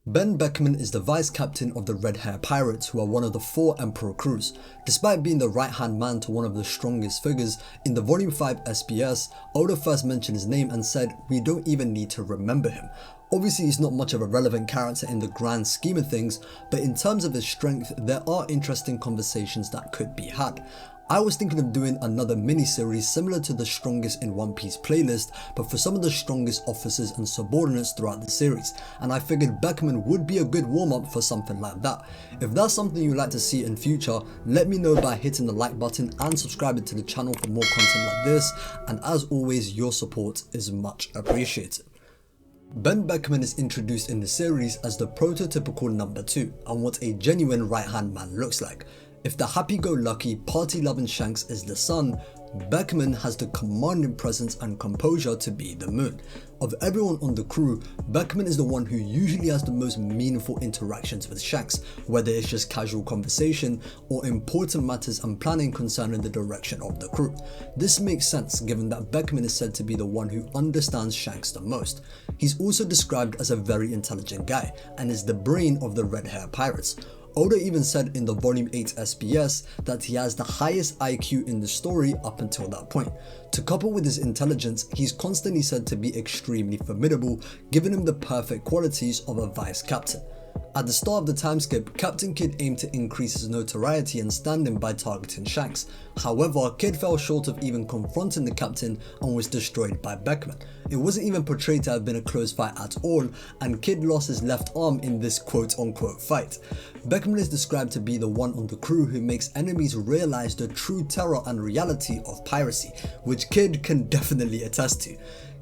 Ben Beckman is the vice captain of the Red Hair Pirates, who are one of the 4 Emperor crews. Despite being the right-hand man to one of the strongest figures, in the Volume 5 SBS, Oda first mentioned his name and said, "We don't even need to remember him." Obviously he's not much of a relevant character in the grand scheme of things, but in terms of his strength, there are interesting conversations that could be had. I was thinking of doing another mini-series similar to the Strongest in One Piece playlist, but for some of the strongest officers and subordinates throughout the series, and I figured Beckman would be a good warm-up for something like that. If that's something you'd like to see in future, let me know by hitting the like button and subscribing to the channel for more content like this, and as always, your support is much appreciated. Ben Beckman is introduced in the series as the prototypical number 2 and what a genuine right-hand man looks like. If the happy-go-lucky, party-loving Shanks is the sun, Beckman has the commanding presence and composure to be the moon. Of everyone on the crew, Beckman is the one who usually has the most meaningful interactions with Shanks, whether it's just casual conversation or important matters and planning concerning the direction of the crew. This makes sense given that Beckman is said to be the one who understands Shanks the most. He's also described as a very intelligent guy and is the brain of the Red Hair Pirates. Oda even said in the Volume 8 SBS that he has the highest IQ in the story up until that point. To couple with his intelligence, he's constantly said to be extremely formidable, giving him the perfect qualities of a vice captain. At the start of the time skip, Captain Kidd aimed to increase his notoriety and standing by targeting Shanks. However, Kidd fell short of even confronting the captain and was destroyed by Beckman. It wasn't even portrayed to have been a close fight at all, and Kidd lost his left arm in this quote-unquote fight. Beckman is described to be the one on the crew who makes enemies realize the true terror and reality of piracy, which Kidd can definitely attest to.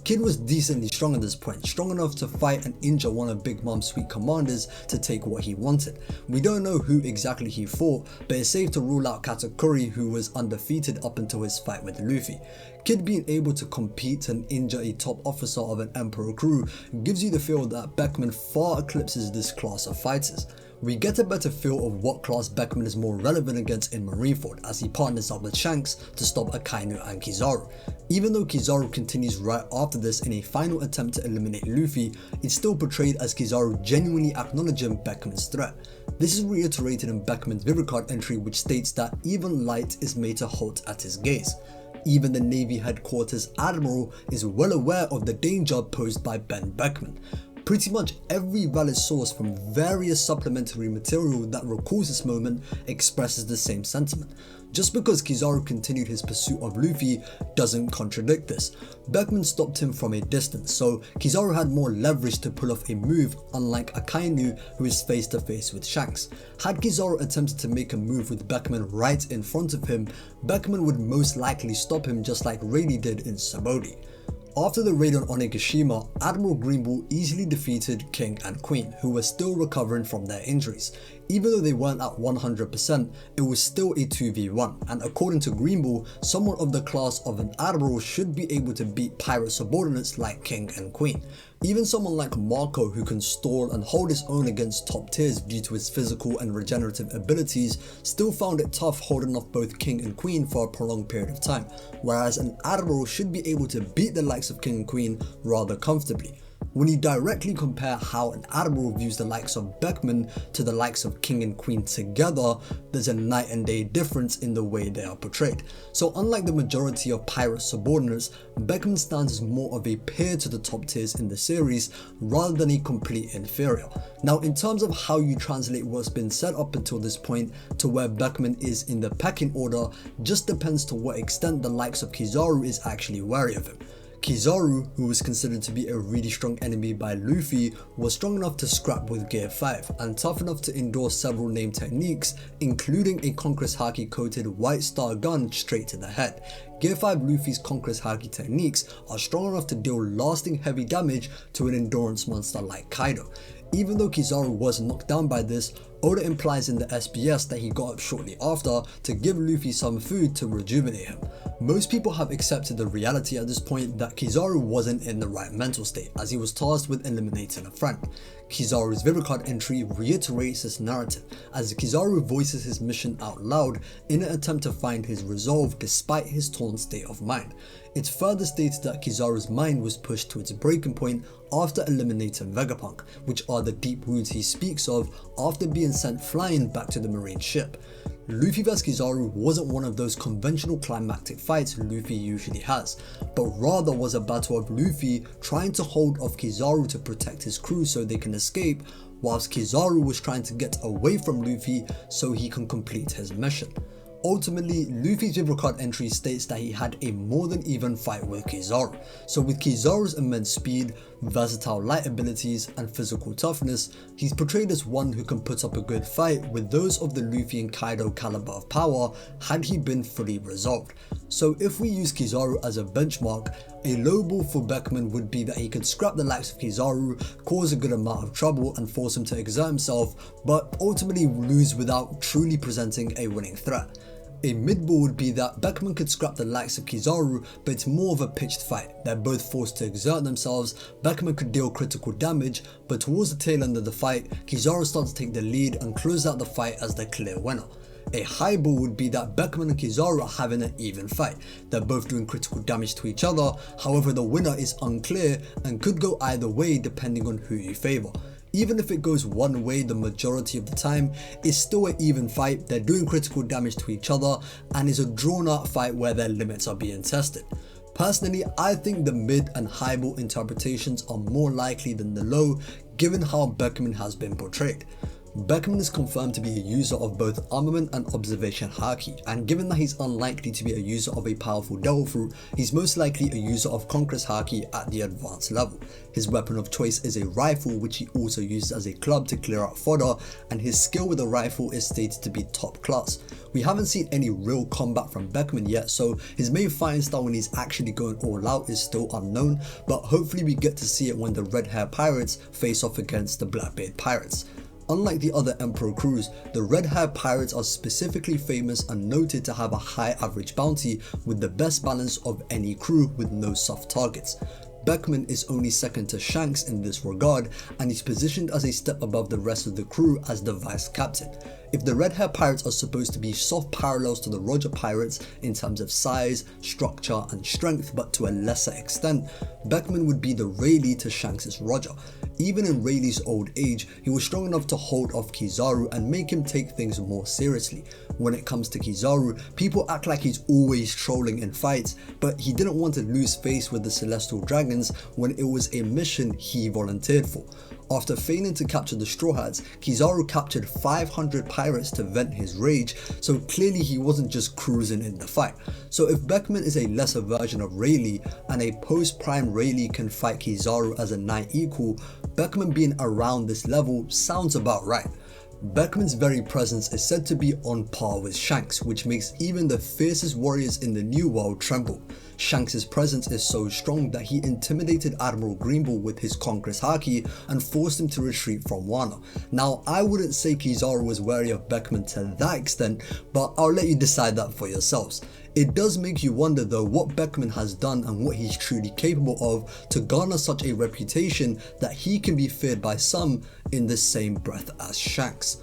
Kidd was decently strong at this point, strong enough to fight and injure one of Big Mom's sweet commanders to take what he wanted. We don't know who exactly he fought, but it's safe to rule out Katakuri, who was undefeated up until his fight with Luffy. Kidd being able to compete and injure a top officer of an Emperor crew gives you the feel that Beckman far eclipses this class of fighters. We get a better feel of what class Beckman is more relevant against in Marineford as he partners up with Shanks to stop Akainu and Kizaru. Even though Kizaru continues right after this in a final attempt to eliminate Luffy, it's still portrayed as Kizaru genuinely acknowledging Beckman's threat. This is reiterated in Beckman's Vivrecard entry, which states that even light is made to halt at his gaze. Even the Navy headquarters Admiral is well aware of the danger posed by Ben Beckman. Pretty much every valid source from various supplementary material that recalls this moment expresses the same sentiment. Just because Kizaru continued his pursuit of Luffy doesn't contradict this. Beckman stopped him from a distance, so Kizaru had more leverage to pull off a move, unlike Akainu, who is face to face with Shanks. Had Kizaru attempted to make a move with Beckman right in front of him, Beckman would most likely stop him just like Rayleigh did in Sabaody. After the raid on Onigashima, Admiral Greenbull easily defeated King and Queen, who were still recovering from their injuries. Even though they weren't at 100%, it was still a 2v1, and according to Greenbull, someone of the class of an Admiral should be able to beat pirate subordinates like King and Queen. Even someone like Marco, who can stall and hold his own against top tiers due to his physical and regenerative abilities, still found it tough holding off both King and Queen for a prolonged period of time, whereas an Admiral should be able to beat the likes of King and Queen rather comfortably. When you directly compare how an Admiral views the likes of Beckman to the likes of King and Queen together, there's a night and day difference in the way they are portrayed. So unlike the majority of pirate subordinates, Beckman stands as more of a peer to the top tiers in the series rather than a complete inferior. Now in terms of how you translate what's been said up until this point to where Beckman is in the pecking order just depends to what extent the likes of Kizaru is actually wary of him. Kizaru, who was considered to be a really strong enemy by Luffy, was strong enough to scrap with Gear 5 and tough enough to endure several name techniques, including a Conqueror's Haki coated white star gun straight to the head. Gear 5 Luffy's Conqueror's Haki techniques are strong enough to deal lasting heavy damage to an endurance monster like Kaido. Even though Kizaru was knocked down by this, Oda implies in the SBS that he got up shortly after to give Luffy some food to rejuvenate him. Most people have accepted the reality at this point that Kizaru wasn't in the right mental state as he was tasked with eliminating a friend. Kizaru's video card entry reiterates this narrative, as Kizaru voices his mission out loud in an attempt to find his resolve despite his torn state of mind. It further states that Kizaru's mind was pushed to its breaking point after eliminating Vegapunk, which are the deep wounds he speaks of after being sent flying back to the marine ship. Luffy vs Kizaru wasn't one of those conventional climactic fights Luffy usually has, but rather was a battle of Luffy trying to hold off Kizaru to protect his crew so they can escape, whilst Kizaru was trying to get away from Luffy so he can complete his mission. Ultimately, Luffy's video card entry states that he had a more than even fight with Kizaru. So with Kizaru's immense speed, versatile light abilities, and physical toughness, he's portrayed as one who can put up a good fight with those of the Luffy and Kaido caliber of power had he been fully resolved. So if we use Kizaru as a benchmark, a low ball for Beckman would be that he could scrap the likes of Kizaru, cause a good amount of trouble and force him to exert himself, but ultimately lose without truly presenting a winning threat. A mid-ball would be that Beckman could scrap the likes of Kizaru, but it's more of a pitched fight. They're both forced to exert themselves. Beckman could deal critical damage, but towards the tail end of the fight, Kizaru starts to take the lead and close out the fight as the clear winner. A high ball would be that Beckman and Kizaru are having an even fight. They're both doing critical damage to each other, however the winner is unclear and could go either way depending on who you favour. Even if it goes one way the majority of the time, it's still an even fight, they're doing critical damage to each other, and is a drawn out fight where their limits are being tested. Personally, I think the mid and high ball interpretations are more likely than the low, given how Beckman has been portrayed. Beckman is confirmed to be a user of both armament and observation haki, and given that he's unlikely to be a user of a powerful devil fruit, he's most likely a user of conqueror's haki at the advanced level. His weapon of choice is a rifle, which he also uses as a club to clear out fodder, and his skill with a rifle is stated to be top class. We haven't seen any real combat from Beckman yet, so his main fighting style when he's actually going all out is still unknown, but hopefully we get to see it when the red hair pirates face off against the Blackbeard pirates. Unlike the other Emperor crews, the red hair pirates are specifically famous and noted to have a high average bounty with the best balance of any crew with no soft targets. Beckman is only second to Shanks in this regard, and he's positioned as a step above the rest of the crew as the vice captain. If the red hair pirates are supposed to be soft parallels to the Roger pirates in terms of size, structure and strength, but to a lesser extent, Beckman would be the Rayleigh to Shanks' Roger. Even in Rayleigh's old age, he was strong enough to hold off Kizaru and make him take things more seriously. When it comes to Kizaru, people act like he's always trolling in fights, but he didn't want to lose face with the Celestial Dragons when it was a mission he volunteered for. After failing to capture the Straw Hats, Kizaru captured 500 pirates to vent his rage, so clearly he wasn't just cruising in the fight. So if Beckman is a lesser version of Rayleigh, and a post-prime Rayleigh can fight Kizaru as a knight equal, Beckman being around this level sounds about right. Beckman's very presence is said to be on par with Shanks, which makes even the fiercest warriors in the New World tremble. Shanks' presence is so strong that he intimidated Admiral Greenbull with his conqueror's haki and forced him to retreat from Wano. Now, I wouldn't say Kizaru was wary of Beckman to that extent, but I'll let you decide that for yourselves. It does make you wonder though what Beckman has done and what he's truly capable of to garner such a reputation that he can be feared by some in the same breath as Shanks.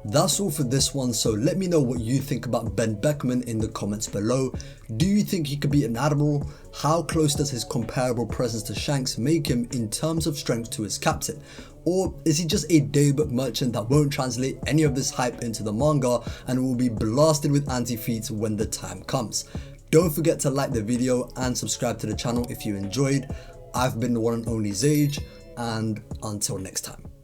That's all for this one, so let me know what you think about Ben Beckman in the comments below. Do you think he could beat an Admiral? How close does his comparable presence to Shanks make him in terms of strength to his captain? Or is he just a daybook merchant that won't translate any of this hype into the manga and will be blasted with anti-feats when the time comes? Don't forget to like the video and subscribe to the channel if you enjoyed. I've been the one and only Zage, and until next time.